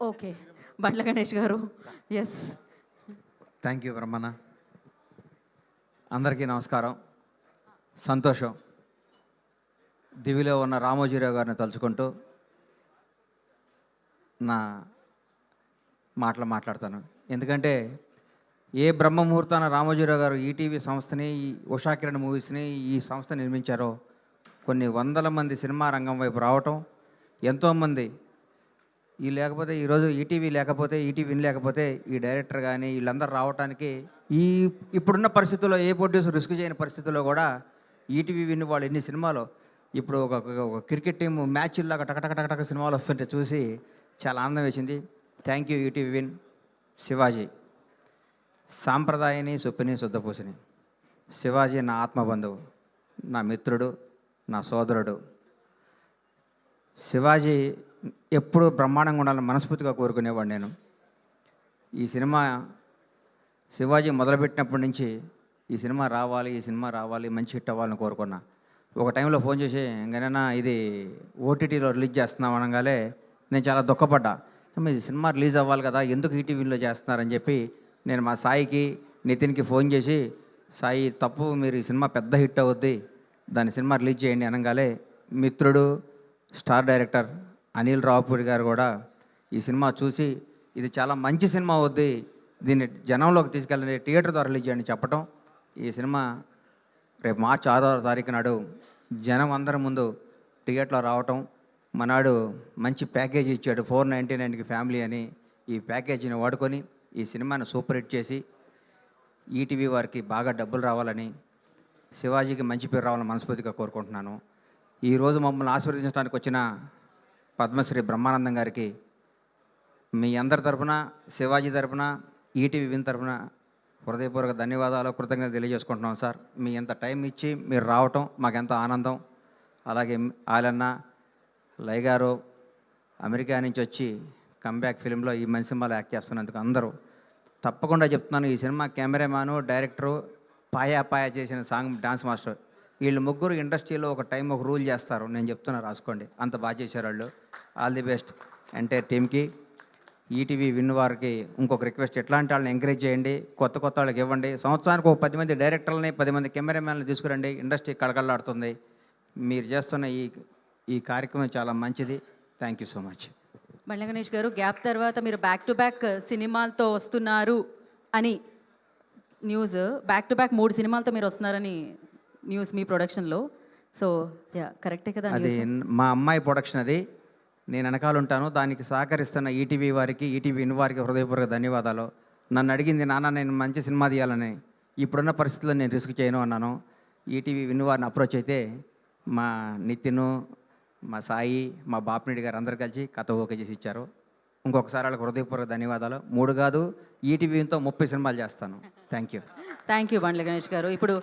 Okay. బండ్ల గణేష్ గారు. Yes. Thank you Brahmanna. అందరికీ నమస్కారం. సంతోషం. దివిలో ఉన్న రామోజీరావు గారిని తలుచుకుంటూ నా మాటలు మాట్లాడతాను. ఎందుకంటే ఏ బ్రహ్మ ముహూర్తాన రామోజీరావు గారు ఈటీవీ సంస్థని, ఈ ఉషా కిరణ్ మూవీస్ని, ఈ సంస్థ నిర్మించారో కొన్ని వందల మంది సినిమా రంగం వైపు రావటం, ఎంతోమంది లేకపోతే ఈరోజు ఈటీవీ లేకపోతే, ఈటీవీ లేకపోతే ఈ డైరెక్టర్ కానీ వీళ్ళందరూ రావడానికి ఈ ఇప్పుడున్న పరిస్థితుల్లో ఏ ప్రొడ్యూసర్ రిస్క్ చేయని పరిస్థితుల్లో కూడా ఈటీవీ విన్ వాళ్ళు ఎన్ని సినిమాలు ఇప్పుడు ఒక క్రికెట్ టీం మ్యాచ్లాగా టకటక సినిమాలు వస్తుంటే చూసి చాలా ఆనందం వేసింది. Thank you ETV Win. శివాజీ సాంప్రదాయని సొప్పిని శుద్ధపూసిని. శివాజీ నా ఆత్మబంధువు, నా మిత్రుడు, నా సోదరుడు. శివాజీ ఎప్పుడు బ్రహ్మాండంగా ఉండాలని మనస్ఫూర్తిగా కోరుకునేవాడు నేను. ఈ సినిమా శివాజీ మొదలుపెట్టినప్పటి నుంచి ఈ సినిమా రావాలి, మంచి హిట్ అవ్వాలని కోరుకున్నా. ఒక టైంలో ఫోన్ చేసి ఇంకనైనా ఇది ఓటీటీలో రిలీజ్ చేస్తున్నాం అనగానే నేను చాలా దుఃఖపడ్డా. ఈ సినిమా రిలీజ్ అవ్వాలి కదా, ఎందుకు ఈటీవీలో చేస్తున్నారని చెప్పి నేను మా సాయికి, నితిన్కి ఫోన్ చేసి, సాయి తప్పు, మీరు ఈ సినిమా పెద్ద హిట్ అవుద్ది, దాని సినిమా రిలీజ్ చేయండి అనగానే మిత్రుడు, స్టార్ డైరెక్టర్ అనిల్ రావుపూడి గారు కూడా ఈ సినిమా చూసి ఇది చాలా మంచి సినిమా అవుద్ది, దీన్ని జనంలోకి తీసుకెళ్ళండి, థియేటర్ ద్వారా రిలీజ్ చేయండి చెప్పటం. ఈ సినిమా రేపు మార్చి 6వ తారీఖు నాడు జనం అందరి ముందు థియేటర్లో రావటం. మనాడు మంచి ప్యాకేజీ ఇచ్చాడు, 499కి ఫ్యామిలీ అని. ఈ ప్యాకేజీని వాడుకొని ఈ సినిమాను సూపర్ హిట్ చేసి ఈటీవీ వారికి బాగా డబ్బులు రావాలని, శివాజీకి మంచి పేరు రావాలని మనస్ఫూర్తిగా కోరుకుంటున్నాను. ఈరోజు మమ్మల్ని ఆశీర్వదించడానికి వచ్చిన పద్మశ్రీ బ్రహ్మానందం గారికి మీ అందరి తరఫున, శివాజీ తరఫున, ఈటీవీ విన్ తరఫున హృదయపూర్వక ధన్యవాదాలు, కృతజ్ఞతలు తెలియజేసుకుంటున్నాం సార్. మీ ఎంత టైం ఇచ్చి మీరు రావటం మాకెంతో ఆనందం. అలాగే ఆలన్న, లయ గారు అమెరికా నుంచి వచ్చి కమ్బ్యాక్ ఫిలింలో ఈ మంచి సినిమాలో యాక్ట్ చేస్తున్నందుకు అందరూ తప్పకుండా చెప్తున్నాను. ఈ సినిమా కెమెరామ్యాను, డైరెక్టరు, పాయా చేసిన సాంగ్ డాన్స్ మాస్టర్, వీళ్ళు ముగ్గురు ఇండస్ట్రీలో ఒక టైం ఒక రూల్ చేస్తారు. నేను చెప్తున్నా, రాసుకోండి. అంత బాగా చేశారు వాళ్ళు. ఆల్ ది బెస్ట్ ఎంటైర్ టీమ్కి. ఈటీవీ విన్ వారికి ఇంకొక రిక్వెస్ట్, ఎట్లాంటి వాళ్ళని ఎంకరేజ్ చేయండి, కొత్త వాళ్ళకి ఇవ్వండి. సంవత్సరానికి ఒక 10 మంది డైరెక్టర్లని, 10 మంది కెమెరామ్యాన్లు తీసుకురండి. ఇండస్ట్రీ కళకళలాడుతుంది. మీరు చేస్తున్న ఈ కార్యక్రమం చాలా మంచిది. Thank you so much. Bandla Ganesh గారు, గ్యాప్ తర్వాత మీరు బ్యాక్ టు బ్యాక్ సినిమాలతో వస్తున్నారు అని న్యూస్, బ్యాక్ టు బ్యాక్ 3 సినిమాలతో మీరు వస్తున్నారని న్యూస్ మీ ప్రొడక్షన్లో. సో కరెక్టే కదా? అది మా అమ్మాయి ప్రొడక్షన్, అది నేను వెనకాల ఉంటాను. దానికి సహకరిస్తున్న ఈటీవీ వారికి, ఈటీవీ విన్ వారికి హృదయపూర్వక ధన్యవాదాలు. నన్ను అడిగింది, నాన్న నేను మంచి సినిమా తీయాలని, ఇప్పుడున్న పరిస్థితుల్లో నేను రిస్క్ చేయను అన్నాను. ఈటీవీ విన్ వారిని అప్రోచ్ అయితే మా నితిన్, మా సాయి, మా బాపిరెడ్డి గారు అందరు కలిసి కథ ఓకే చేసి ఇచ్చారు. ఇంకొకసారి వాళ్ళకి హృదయపూర్వక ధన్యవాదాలు. 3 కాదు, ఈటీవీతో 30 సినిమాలు చేస్తాను. Thank you. థ్యాంక్ యూ బండ్ల గణేష్ గారు. ఇప్పుడు